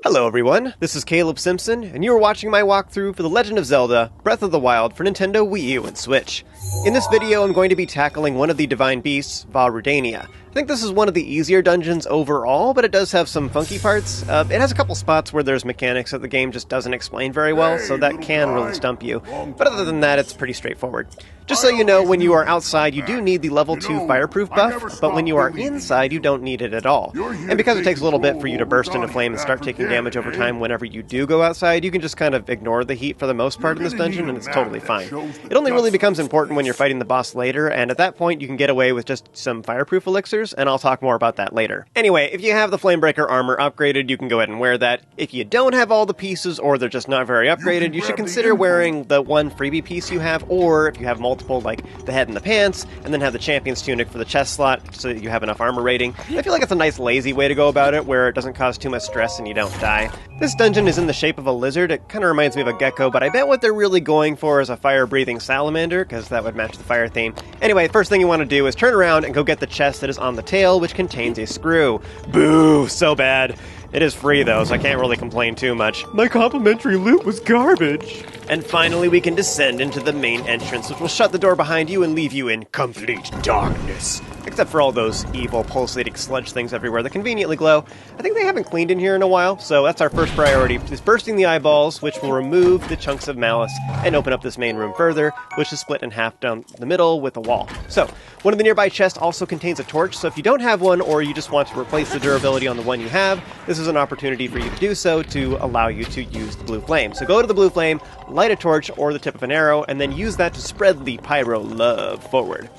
Hello everyone, this is Caleb Simpson, and you are watching my walkthrough for The Legend of Zelda, Breath of the Wild for Nintendo Wii U and Switch. In this video I'm going to be tackling one of the divine beasts, Vah Rudania. I think this is one of the easier dungeons overall, but it does have some funky parts. It has a couple spots where there's mechanics that the game just doesn't explain very well, so that can really stump you. But other than that, it's pretty straightforward. Just so you know, when you are outside, you do need the level 2 fireproof buff, but when you are inside, you don't need it at all. And because it takes a little bit for you to burst into flame and start taking damage over time whenever you do go outside, you can just kind of ignore the heat for the most part in this dungeon, and it's totally fine. It only really becomes important when you're fighting the boss later, and at that point you can get away with just some fireproof elixirs, and I'll talk more about that later. Anyway, if you have the Flamebreaker armor upgraded, you can go ahead and wear that. If you don't have all the pieces, or they're just not very upgraded, you should consider wearing the one freebie piece you have, or if you have multiple, like the head and the pants, and then have the champion's tunic for the chest slot so that you have enough armor rating. I feel like it's a nice lazy way to go about it, where it doesn't cause too much stress and you don't die. This dungeon is in the shape of a lizard. It kind of reminds me of a gecko, but I bet what they're really going for is a fire-breathing salamander, because that would match the fire theme. Anyway, first thing you want to do is turn around and go get the chest that is on the tail, which contains a screw. Boo! So bad. It is free though, so I can't really complain too much. My complimentary loot was garbage. And finally we can descend into the main entrance, which will shut the door behind you and leave you in complete darkness. Except for all those evil pulsating sludge things everywhere that conveniently glow. I think they haven't cleaned in here in a while, so that's our first priority, is bursting the eyeballs, which will remove the chunks of malice and open up this main room further, which is split in half down the middle with a wall. So, one of the nearby chests also contains a torch, so if you don't have one, or you just want to replace the durability on the one you have, this is an opportunity for you to do so to allow you to use the blue flame. So go to the blue flame, light a torch or the tip of an arrow, and then use that to spread the pyro love forward.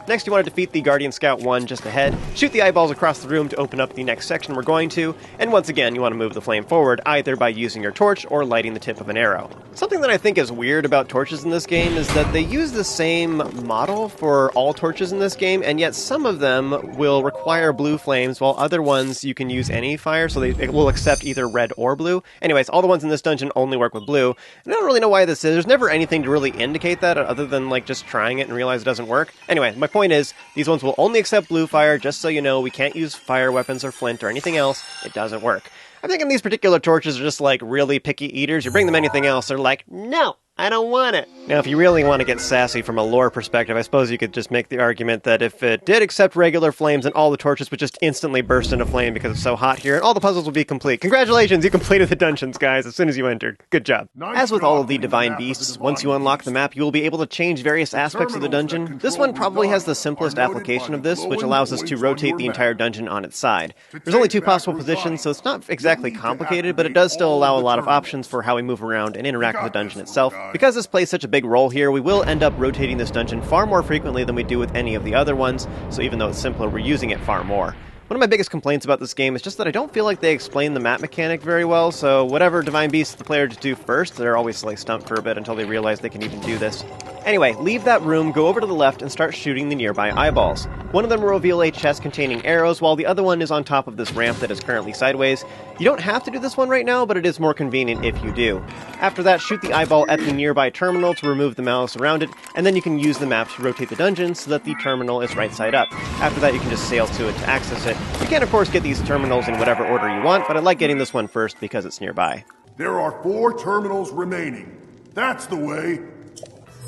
Next, you want to defeat the Guardian Scout 1 just ahead, shoot the eyeballs across the room to open up the next section we're going to, and once again, you want to move the flame forward, either by using your torch or lighting the tip of an arrow. Something that I think is weird about torches in this game is that they use the same model for all torches in this game, and yet some of them will require blue flames, while other ones you can use any fire, so it will accept either red or blue. Anyways, all the ones in this dungeon only work with blue, and I don't really know why this is. There's never anything to really indicate that, other than like just trying it and realize it doesn't work. Anyway, my point is, these ones will only accept blue fire, just so you know. We can't use fire weapons or flint or anything else. It doesn't work. I'm thinking these particular torches are just like really picky eaters. You bring them anything else, they're like, no, I don't want it. Now, if you really want to get sassy from a lore perspective, I suppose you could just make the argument that if it did accept regular flames, then all the torches would just instantly burst into flame because it's so hot here, and all the puzzles would be complete. Congratulations, you completed the dungeons, guys, as soon as you entered. Good job. As with all of the divine beasts, once you unlock the map, you will be able to change various aspects of the dungeon. This one probably has the simplest application of this, which allows us to rotate the entire dungeon on its side. There's only 2 possible positions, so it's not exactly complicated, but it does still allow a lot of options for how we move around and interact with the dungeon itself. Because this plays such a big role here, we will end up rotating this dungeon far more frequently than we do with any of the other ones, so even though it's simpler, we're using it far more. One of my biggest complaints about this game is just that I don't feel like they explain the map mechanic very well, so whatever divine beast the player to do first, they're always like stumped for a bit until they realize they can even do this. Anyway, leave that room, go over to the left, and start shooting the nearby eyeballs. One of them will reveal a chest containing arrows, while the other one is on top of this ramp that is currently sideways. You don't have to do this one right now, but it is more convenient if you do. After that, shoot the eyeball at the nearby terminal to remove the malice around it, and then you can use the map to rotate the dungeon so that the terminal is right side up. After that, you can just sail to it to access it. You can, of course, get these terminals in whatever order you want, but I like getting this one first because it's nearby. There are 4 terminals remaining. That's the way.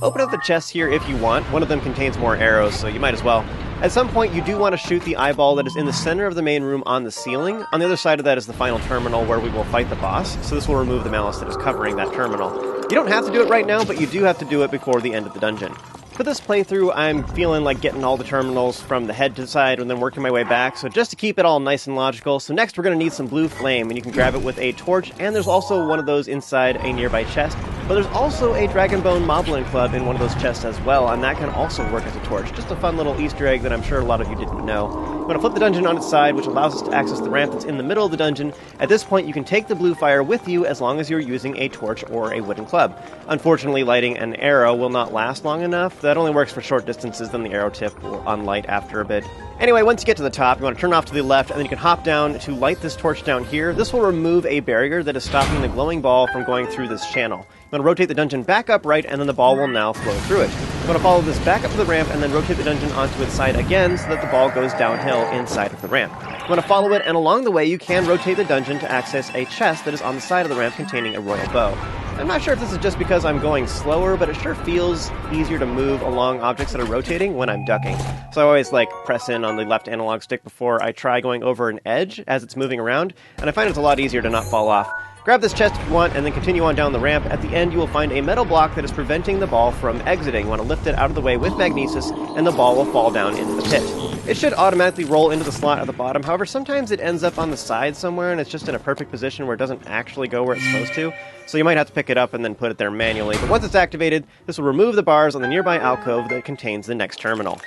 Open up the chests here if you want. One of them contains more arrows, so you might as well. At some point, you do want to shoot the eyeball that is in the center of the main room on the ceiling. On the other side of that is the final terminal where we will fight the boss, so this will remove the malice that is covering that terminal. You don't have to do it right now, but you do have to do it before the end of the dungeon. For this playthrough, I'm feeling like getting all the terminals from the head to the side and then working my way back, so just to keep it all nice and logical. So next we're going to need some blue flame, and you can grab it with a torch, and there's also one of those inside a nearby chest. But there's also a Dragon Bone Moblin Club in one of those chests as well, and that can also work as a torch. Just a fun little Easter egg that I'm sure a lot of you didn't know. I'm going to flip the dungeon on its side, which allows us to access the ramp that's in the middle of the dungeon. At this point, you can take the blue fire with you as long as you're using a torch or a wooden club. Unfortunately, lighting an arrow will not last long enough. That only works for short distances, then the arrow tip will unlight after a bit. Anyway, once you get to the top, you want to turn off to the left, and then you can hop down to light this torch down here. This will remove a barrier that is stopping the glowing ball from going through this channel. You want to rotate the dungeon back up right, and then the ball will now flow through it. You want to follow this back up to the ramp, and then rotate the dungeon onto its side again, so that the ball goes downhill inside of the ramp. You want to follow it, and along the way you can rotate the dungeon to access a chest that is on the side of the ramp containing a royal bow. I'm not sure if this is just because I'm going slower, but it sure feels easier to move along objects that are rotating when I'm ducking. So I always press in on the left analog stick before I try going over an edge as it's moving around, and I find it's a lot easier to not fall off. Grab this chest if you want, and then continue on down the ramp. At the end, you will find a metal block that is preventing the ball from exiting. You want to lift it out of the way with magnesis, and the ball will fall down into the pit. It should automatically roll into the slot at the bottom. However, sometimes it ends up on the side somewhere, and it's just in a perfect position where it doesn't actually go where it's supposed to. So you might have to pick it up and then put it there manually. But once it's activated, this will remove the bars on the nearby alcove that contains the next terminal.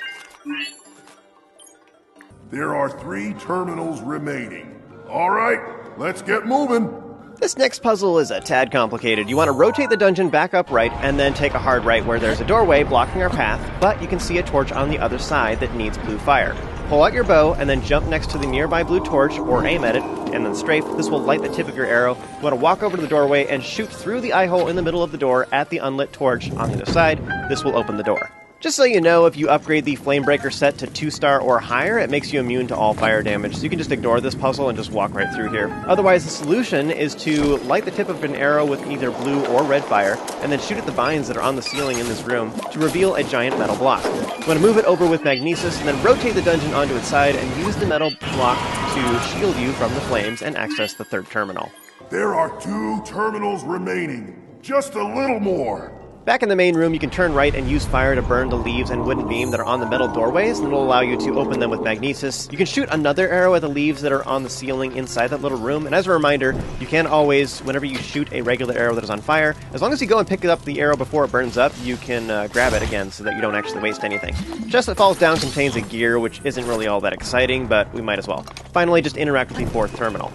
There are 3 terminals remaining. All right, let's get moving. This next puzzle is a tad complicated. You want to rotate the dungeon back upright and then take a hard right where there's a doorway blocking our path, but you can see a torch on the other side that needs blue fire. Pull out your bow and then jump next to the nearby blue torch, or aim at it, and then strafe. This will light the tip of your arrow. You want to walk over to the doorway and shoot through the eye hole in the middle of the door at the unlit torch on the other side. This will open the door. Just so you know, if you upgrade the Flame Breaker set to 2-star or higher, it makes you immune to all fire damage, so you can just ignore this puzzle and just walk right through here. Otherwise, the solution is to light the tip of an arrow with either blue or red fire, and then shoot at the vines that are on the ceiling in this room to reveal a giant metal block. You want to move it over with magnesis, and then rotate the dungeon onto its side, and use the metal block to shield you from the flames and access the 3rd terminal. There are 2 terminals remaining. Just a little more. Back in the main room, you can turn right and use fire to burn the leaves and wooden beam that are on the metal doorways, and it'll allow you to open them with magnesis. You can shoot another arrow at the leaves that are on the ceiling inside that little room, and as a reminder, you can always, whenever you shoot a regular arrow that is on fire, as long as you go and pick up the arrow before it burns up, you can grab it again so that you don't actually waste anything. The chest that falls down contains a gear, which isn't really all that exciting, but we might as well. Finally, just interact with the 4th terminal.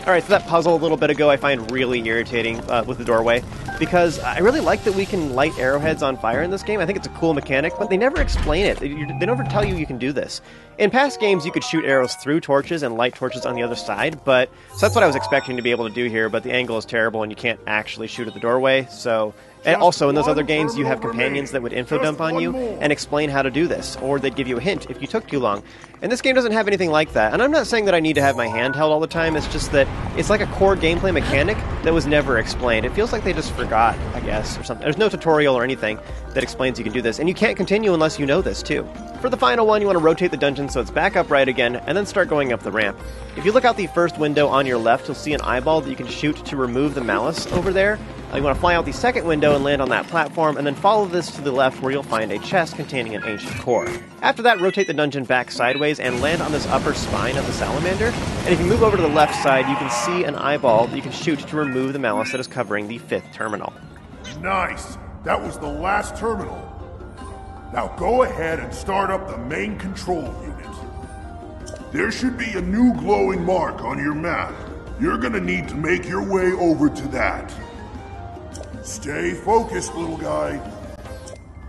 Alright, so that puzzle a little bit ago I find really irritating with the doorway, because I really like that we can light arrowheads on fire in this game. I think it's a cool mechanic, but they never explain it. They never tell you can do this. In past games, you could shoot arrows through torches and light torches on the other side, so that's what I was expecting to be able to do here, but the angle is terrible and you can't actually shoot at the doorway, so... And also, in those other games, you have companions that would info dump on you and explain how to do this, or they'd give you a hint if you took too long. And this game doesn't have anything like that. And I'm not saying that I need to have my hand held all the time, it's just that it's like a core gameplay mechanic that was never explained. It feels like they just forgot, I guess, or something. There's no tutorial or anything that explains you can do this, and you can't continue unless you know this, too. For the final one, you want to rotate the dungeon so it's back upright again, and then start going up the ramp. If you look out the first window on your left, you'll see an eyeball that you can shoot to remove the malice over there. You want to fly out the second window and land on that platform, and then follow this to the left where you'll find a chest containing an ancient core. After that, rotate the dungeon back sideways and land on this upper spine of the salamander, and if you move over to the left side, you can see an eyeball that you can shoot to remove the malice that is covering the 5th terminal. Nice! That was the last terminal. Now go ahead and start up the main control unit. There should be a new glowing mark on your map. You're gonna need to make your way over to that. Stay focused, little guy.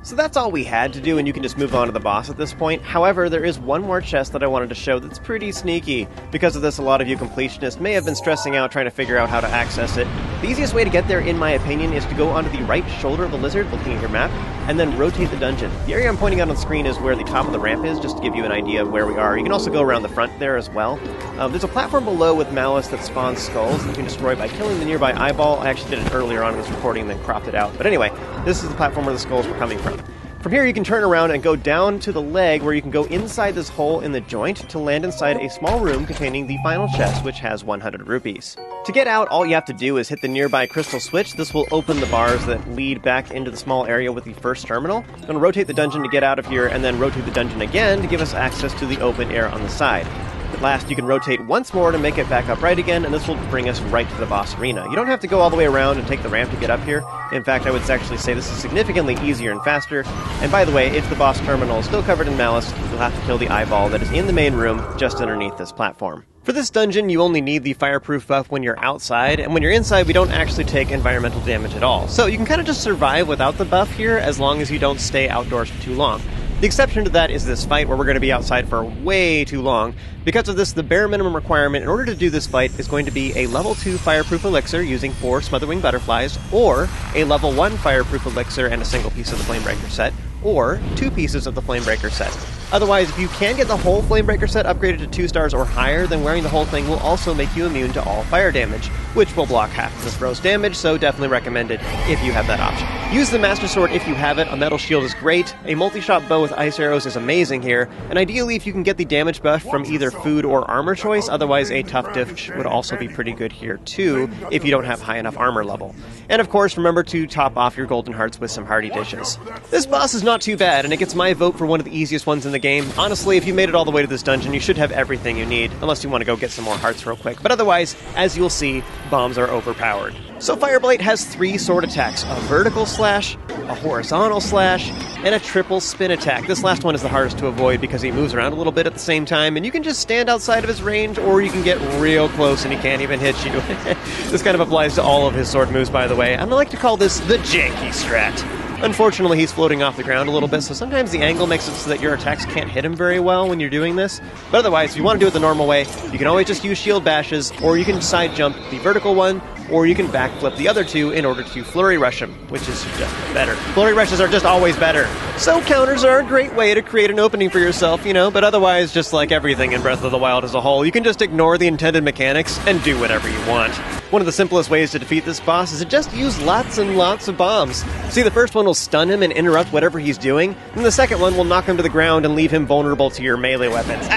So that's all we had to do, and you can just move on to the boss at this point. However, there is one more chest that I wanted to show that's pretty sneaky. Because of this, a lot of you completionists may have been stressing out trying to figure out how to access it. The easiest way to get there, in my opinion, is to go onto the right shoulder of the lizard, looking at your map, and then rotate the dungeon. The area I'm pointing out on the screen is where the top of the ramp is, just to give you an idea of where we are. You can also go around the front there as well. There's a platform below with malice that spawns skulls that you can destroy by killing the nearby eyeball. I actually did it earlier on in this recording and then cropped it out. But anyway, this is the platform where the skulls were coming from. From here, you can turn around and go down to the leg where you can go inside this hole in the joint to land inside a small room containing the final chest, which has 100 rupees. To get out, all you have to do is hit the nearby crystal switch. This will open the bars that lead back into the small area with the first terminal. I'm going to rotate the dungeon to get out of here, and then rotate the dungeon again to give us access to the open air on the side. At last, you can rotate once more to make it back upright again, and this will bring us right to the boss arena. You don't have to go all the way around and take the ramp to get up here. In fact, I would actually say this is significantly easier and faster. And by the way, if the boss terminal is still covered in malice, you'll have to kill the eyeball that is in the main room just underneath this platform. For this dungeon, you only need the fireproof buff when you're outside, and when you're inside, we don't actually take environmental damage at all. So you can kind of just survive without the buff here, as long as you don't stay outdoors for too long. The exception to that is this fight, where we're going to be outside for way too long. Because of this, the bare minimum requirement in order to do this fight is going to be a level 2 fireproof elixir using 4 Smotherwing butterflies, or a level 1 fireproof elixir and a single piece of the Flame Breaker set, or 2 pieces of the Flame Breaker set. Otherwise, if you can get the whole Flame Breaker set upgraded to 2 stars or higher, then wearing the whole thing will also make you immune to all fire damage, which will block half of this gross damage, so definitely recommended if you have that option. Use the Master Sword if you have it. A metal shield is great, a multi-shot bow with ice arrows is amazing here, and ideally if you can get the damage buff from either food or armor choice, otherwise a tough diff would also be pretty good here too, if you don't have high enough armor level. And of course, remember to top off your golden hearts with some hearty dishes. This boss is not too bad, and it gets my vote for one of the easiest ones in the game. Honestly, if you made it all the way to this dungeon, you should have everything you need, unless you want to go get some more hearts real quick. But otherwise, as you'll see, bombs are overpowered. So Fireblight has 3 sword attacks, a vertical slash, a horizontal slash, and a triple spin attack. This last one is the hardest to avoid because he moves around a little bit at the same time, and you can just stand outside of his range, or you can get real close and he can't even hit you. This kind of applies to all of his sword moves, by the way. I like to call this the janky strat. Unfortunately, he's floating off the ground a little bit, so sometimes the angle makes it so that your attacks can't hit him very well when you're doing this. But otherwise, if you want to do it the normal way, you can always just use shield bashes, or you can side jump the vertical one, or you can backflip the other 2 in order to flurry rush him, which is just better. Flurry rushes are just always better. So counters are a great way to create an opening for yourself, but otherwise, just like everything in Breath of the Wild as a whole, you can just ignore the intended mechanics and do whatever you want. One of the simplest ways to defeat this boss is to just use lots and lots of bombs. See, the first one will stun him and interrupt whatever he's doing, and the second one will knock him to the ground and leave him vulnerable to your melee weapons.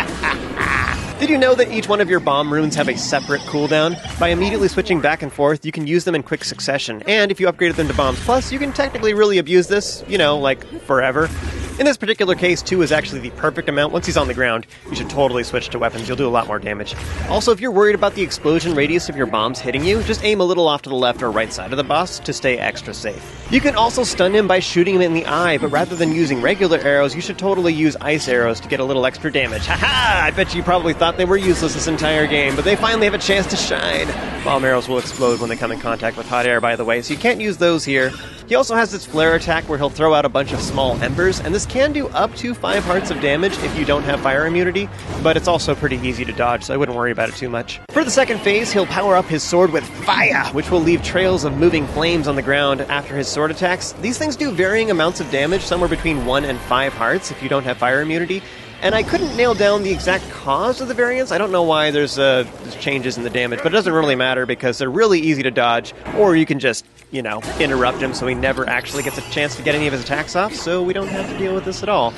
Did you know that each one of your bomb runes have a separate cooldown? By immediately switching back and forth, you can use them in quick succession, and if you upgraded them to Bombs Plus, you can technically really abuse this, like, forever. In this particular case, 2 is actually the perfect amount. Once he's on the ground, you should totally switch to weapons. You'll do a lot more damage. Also, if you're worried about the explosion radius of your bombs hitting you, just aim a little off to the left or right side of the boss to stay extra safe. You can also stun him by shooting him in the eye, but rather than using regular arrows, you should totally use ice arrows to get a little extra damage. Haha! I bet you probably thought they were useless this entire game, but they finally have a chance to shine. Bomb arrows will explode when they come in contact with hot air, by the way, so you can't use those here. He also has this flare attack where he'll throw out a bunch of small embers, and this can do up to 5 hearts of damage if you don't have fire immunity, but it's also pretty easy to dodge, so I wouldn't worry about it too much. For the second phase, he'll power up his sword with fire, which will leave trails of moving flames on the ground after his sword attacks. These things do varying amounts of damage, somewhere between 1 and 5 hearts if you don't have fire immunity, and I couldn't nail down the exact cause of the variance. I don't know why there's changes in the damage, but it doesn't really matter because they're really easy to dodge, or you can just interrupt him so he never actually gets a chance to get any of his attacks off, so we don't have to deal with this at all.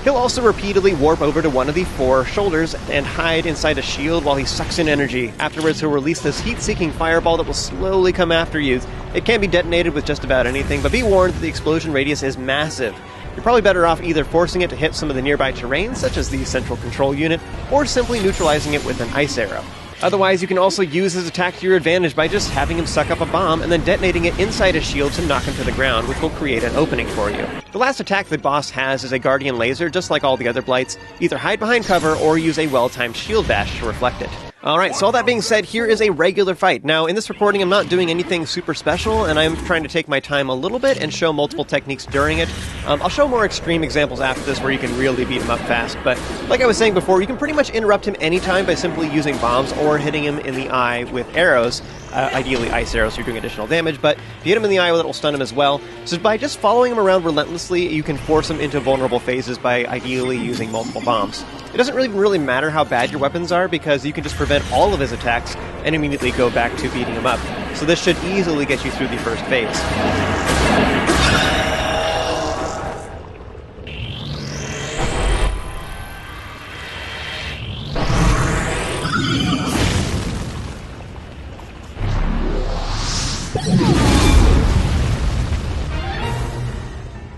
He'll also repeatedly warp over to one of the 4 shoulders and hide inside a shield while he sucks in energy. Afterwards, he'll release this heat-seeking fireball that will slowly come after you. It can be detonated with just about anything, but be warned that the explosion radius is massive. You're probably better off either forcing it to hit some of the nearby terrain, such as the central control unit, or simply neutralizing it with an ice arrow. Otherwise, you can also use his attack to your advantage by just having him suck up a bomb and then detonating it inside his shield to knock him to the ground, which will create an opening for you. The last attack the boss has is a Guardian Laser, just like all the other Blights. Either hide behind cover or use a well-timed shield bash to reflect it. Alright, so all that being said, here is a regular fight. Now, in this recording, I'm not doing anything super special, and I'm trying to take my time a little bit and show multiple techniques during it. I'll show more extreme examples after this where you can really beat him up fast, but like I was saying before, you can pretty much interrupt him anytime by simply using bombs or hitting him in the eye with arrows. Ideally ice arrows, so you're doing additional damage, but if you hit him in the eye, it'll stun him as well. So by just following him around relentlessly, you can force him into vulnerable phases by ideally using multiple bombs. It doesn't really matter how bad your weapons are, because you can just prevent all of his attacks and immediately go back to beating him up. So this should easily get you through the first phase.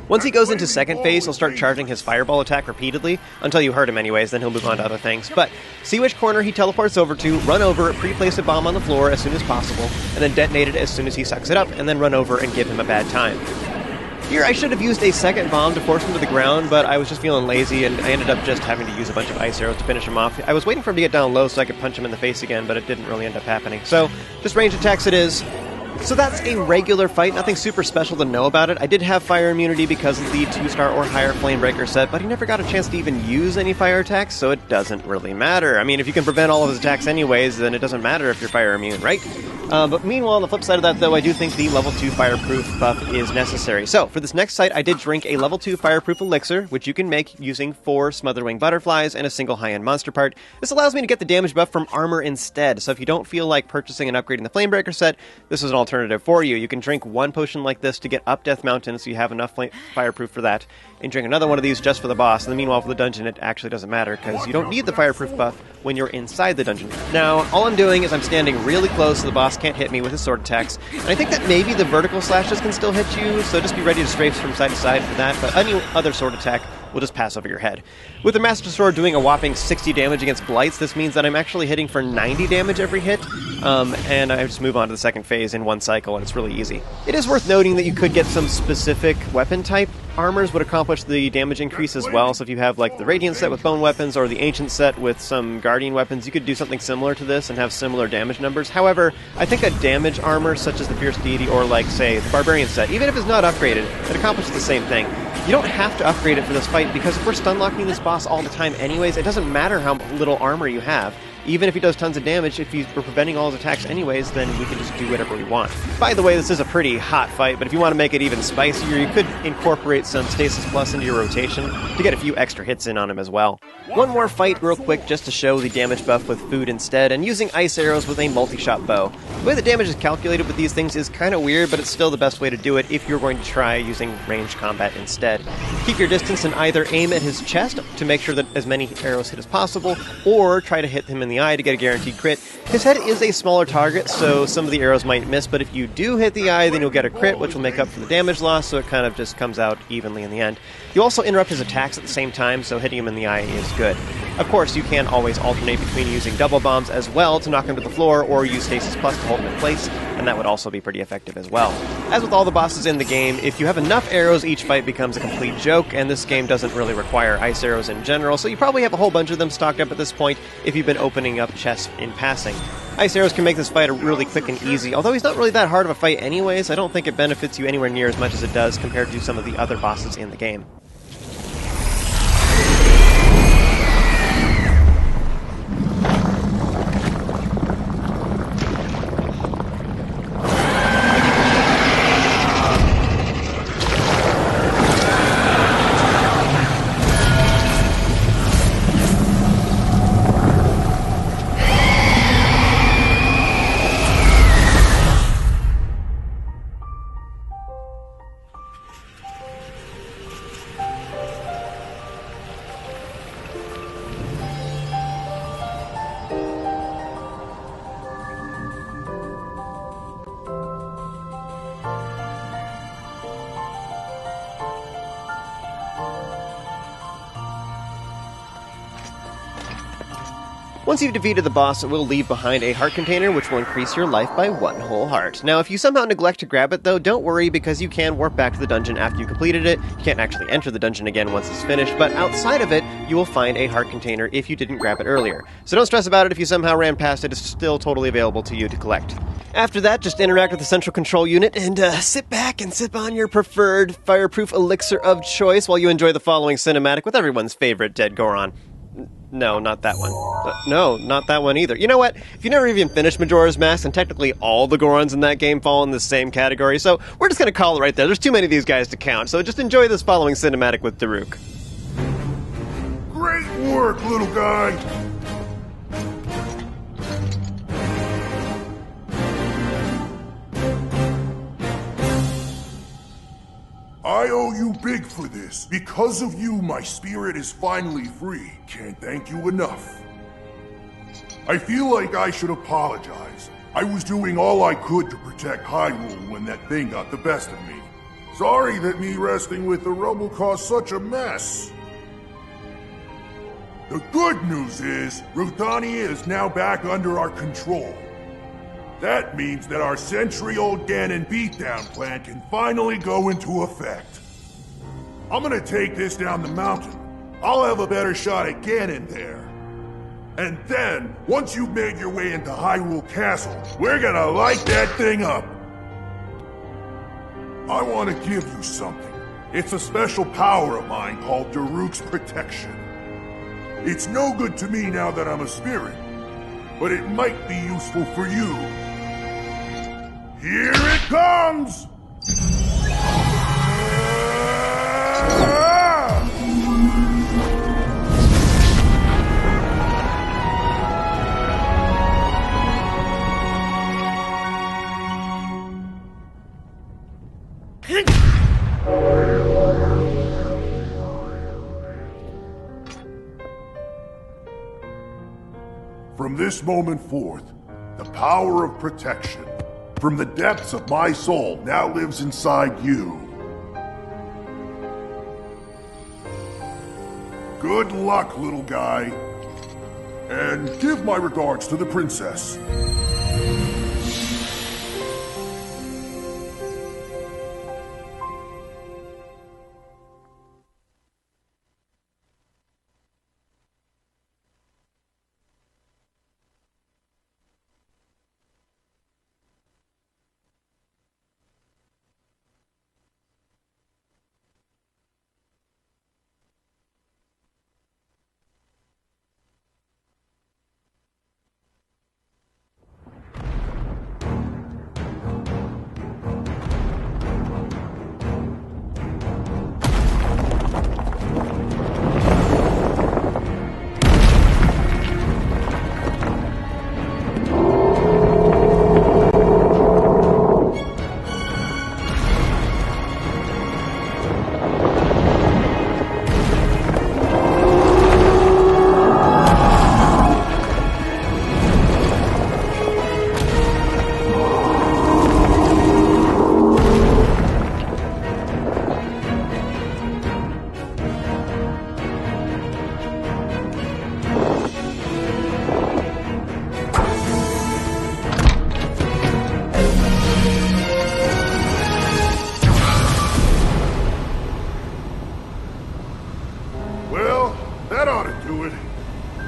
Once he goes into second phase, he'll start charging his fireball attack repeatedly, until you hurt him anyways, then he'll move on to other things. But see which corner he teleports over to, run over it, pre-place a bomb on the floor as soon as possible, and then detonate it as soon as he sucks it up, and then run over and give him a bad time. Here, I should have used a second bomb to force him to the ground, but I was just feeling lazy, and I ended up just having to use a bunch of ice arrows to finish him off. I was waiting for him to get down low so I could punch him in the face again, but it didn't really end up happening. So, just range attacks it is. So that's a regular fight, nothing super special to know about it. I did have fire immunity because of the 2-star or higher Flame Breaker set, but he never got a chance to even use any fire attacks, so it doesn't really matter. I mean, if you can prevent all of his attacks anyways, then it doesn't matter if you're fire immune, right? But meanwhile, on the flip side of that, though, I do think the level 2 fireproof buff is necessary. So, for this next site, I did drink a level 2 fireproof elixir, which you can make using 4 Smotherwing butterflies and a single high-end monster part. This allows me to get the damage buff from armor instead, so if you don't feel like purchasing and upgrading the Flamebreaker set, this is an alternative for you. You can drink 1 potion like this to get up Death Mountain, so you have enough fireproof for that, and drink another one of these just for the boss. And then meanwhile, for the dungeon, it actually doesn't matter, because you don't need the fireproof buff when you're inside the dungeon. Now, all I'm doing is I'm standing really close so the boss can't hit me with his sword attacks, and I think that maybe the vertical slashes can still hit you, so just be ready to strafe from side to side for that, but any other sword attack will just pass over your head. With the Master Sword doing a whopping 60 damage against Blights, this means that I'm actually hitting for 90 damage every hit, and I just move on to the second phase in one cycle, and it's really easy. It is worth noting that you could get some specific weapon type armors would accomplish the damage increase as well, so if you have like the Radiant set with bone weapons or the Ancient set with some Guardian weapons, you could do something similar to this and have similar damage numbers. However, I think a damage armor such as the Fierce Deity or like, say, the Barbarian set, even if it's not upgraded, it accomplishes the same thing. You don't have to upgrade it for this fight, because if we're stun locking this boss all the time anyways, it doesn't matter how little armor you have. Even if he does tons of damage, if we're preventing all his attacks anyways, then we can just do whatever we want. By the way, this is a pretty hot fight, but if you want to make it even spicier, you could incorporate some Stasis Plus into your rotation to get a few extra hits in on him as well. One more fight real quick just to show the damage buff with food instead, and using ice arrows with a multi-shot bow. The way the damage is calculated with these things is kind of weird, but it's still the best way to do it if you're going to try using ranged combat instead. Keep your distance and either aim at his chest to make sure that as many arrows hit as possible, or try to hit him in the eye to get a guaranteed crit. His head is a smaller target, so some of the arrows might miss, but if you do hit the eye, then you'll get a crit, which will make up for the damage loss, so it kind of just comes out evenly in the end. You also interrupt his attacks at the same time, so hitting him in the eye is good. Of course, you can always alternate between using double bombs as well to knock him to the floor, or use Stasis Plus to hold him in place, and that would also be pretty effective as well. As with all the bosses in the game, if you have enough arrows, each fight becomes a complete joke, and this game doesn't really require ice arrows in general, so you probably have a whole bunch of them stocked up at this point if you've been opening up chests in passing. Ice arrows can make this fight really quick and easy, although he's not really that hard of a fight anyways. I don't think it benefits you anywhere near as much as it does compared to some of the other bosses in the game. Once you've defeated the boss, it will leave behind a heart container, which will increase your life by 1 whole heart. Now, if you somehow neglect to grab it, though, don't worry, because you can warp back to the dungeon after you completed it. You can't actually enter the dungeon again once it's finished, but outside of it, you will find a heart container if you didn't grab it earlier. So don't stress about it if you somehow ran past it, it's still totally available to you to collect. After that, just interact with the central control unit and sit back and sip on your preferred fireproof elixir of choice while you enjoy the following cinematic with everyone's favorite dead Goron. No, not that one. No, not that one either. You know what? If you never even finished Majora's Mask, and technically all the Gorons in that game fall in the same category, so we're just going to call it right there. There's too many of these guys to count, so just enjoy this following cinematic with Daruk. Great work, little guy! I owe you big for this. Because of you, my spirit is finally free. Can't thank you enough. I feel like I should apologize. I was doing all I could to protect Hyrule when that thing got the best of me. Sorry that me resting with the rubble caused such a mess. The good news is, Rudania is now back under our control. That means that our century-old Ganon beatdown plan can finally go into effect. I'm gonna take this down the mountain. I'll have a better shot at Ganon there. And then, once you've made your way into Hyrule Castle, we're gonna light that thing up. I want to give you something. It's a special power of mine called Daruk's Protection. It's no good to me now that I'm a spirit, but it might be useful for you. grounds! From this moment forth, the power of protection from the depths of my soul now lives inside you. Good luck, little guy. And give my regards to the princess.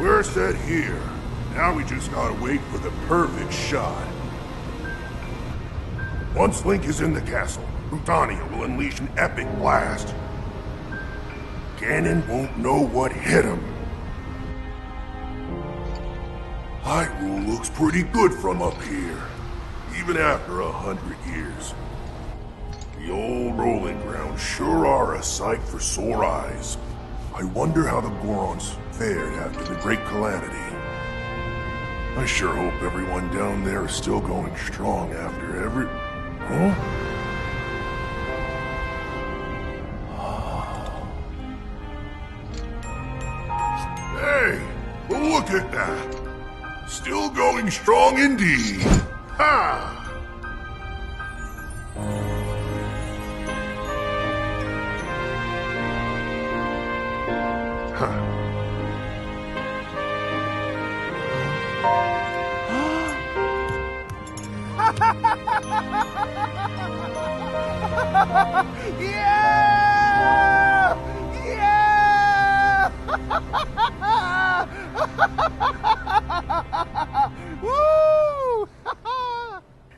We're set here. Now we just gotta wait for the perfect shot. Once Link is in the castle, Rudania will unleash an epic blast. Ganon won't know what hit him. Hyrule looks pretty good from up here, even after 100 years. The old rolling grounds sure are a sight for sore eyes. I wonder how the Gorons fared after the Great Calamity. I sure hope everyone down there is still going strong after every... Huh? Hey, look at that! Still going strong indeed! Ha! Yeah! Yeah! Woo!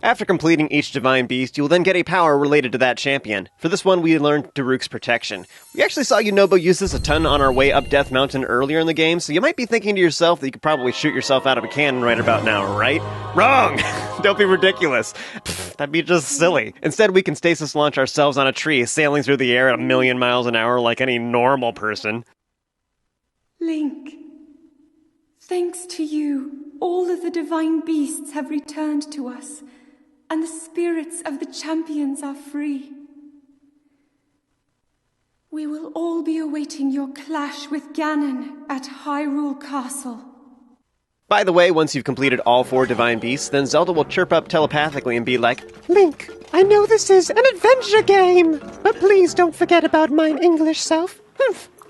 After completing each Divine Beast, you will then get a power related to that champion. For this one, we learned Daruk's Protection. We actually saw Yunobo use this a ton on our way up Death Mountain earlier in the game, so you might be thinking to yourself that you could probably shoot yourself out of a cannon right about now, right? Wrong! Don't be ridiculous. Pfft, that'd be just silly. Instead, we can stasis launch ourselves on a tree, sailing through the air at 1,000,000 miles an hour like any normal person. Link, thanks to you, all of the divine beasts have returned to us, and the spirits of the champions are free. We will all be awaiting your clash with Ganon at Hyrule Castle. By the way, once you've completed all 4 Divine Beasts, then Zelda will chirp up telepathically and be like, Link, I know this is an adventure game, but please don't forget about mine English self.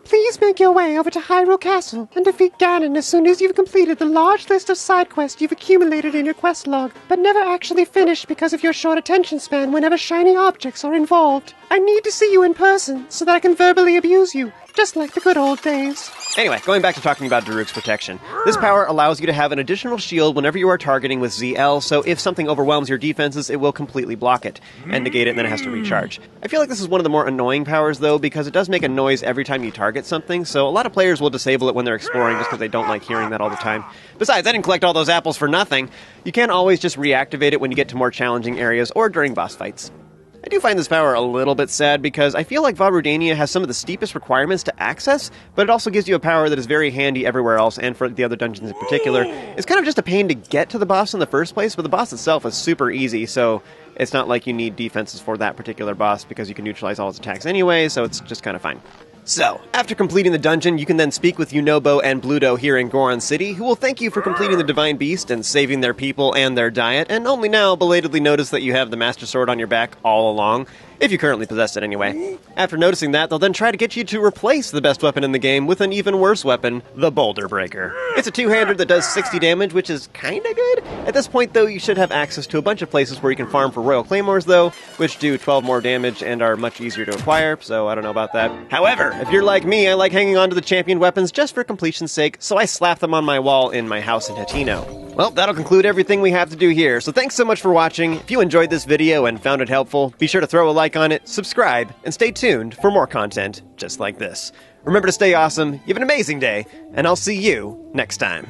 Please make your way over to Hyrule Castle and defeat Ganon as soon as you've completed the large list of side quests you've accumulated in your quest log, but never actually finished because of your short attention span whenever shiny objects are involved. I need to see you in person so that I can verbally abuse you, just like the good old days. Anyway, going back to talking about Daruk's Protection. This power allows you to have an additional shield whenever you are targeting with ZL, so if something overwhelms your defenses, it will completely block it, and negate it, and then it has to recharge. I feel like this is one of the more annoying powers, though, because it does make a noise every time you target something, so a lot of players will disable it when they're exploring just because they don't like hearing that all the time. Besides, I didn't collect all those apples for nothing. You can always just reactivate it when you get to more challenging areas or during boss fights. I do find this power a little bit sad because I feel like Vah Rudania has some of the steepest requirements to access, but it also gives you a power that is very handy everywhere else, and for the other dungeons in particular. It's kind of just a pain to get to the boss in the first place, but the boss itself is super easy, so it's not like you need defenses for that particular boss because you can neutralize all its attacks anyway, so it's just kind of fine. So, after completing the dungeon, you can then speak with Yunobo and Bludo here in Goron City, who will thank you for completing the Divine Beast and saving their people and their diet, and only now belatedly notice that you have the Master Sword on your back all along, if you currently possess it anyway. After noticing that, they'll then try to get you to replace the best weapon in the game with an even worse weapon, the Boulder Breaker. It's a two-hander that does 60 damage, which is kinda good. At this point, though, you should have access to a bunch of places where you can farm for Royal Claymores, though, which do 12 more damage and are much easier to acquire, so I don't know about that. However, if you're like me, I like hanging on to the champion weapons just for completion's sake, so I slap them on my wall in my house in Hatino. Well, that'll conclude everything we have to do here, so thanks so much for watching. If you enjoyed this video and found it helpful, be sure to throw a like on it, subscribe, and stay tuned for more content just like this. Remember to stay awesome, you have an amazing day, and I'll see you next time.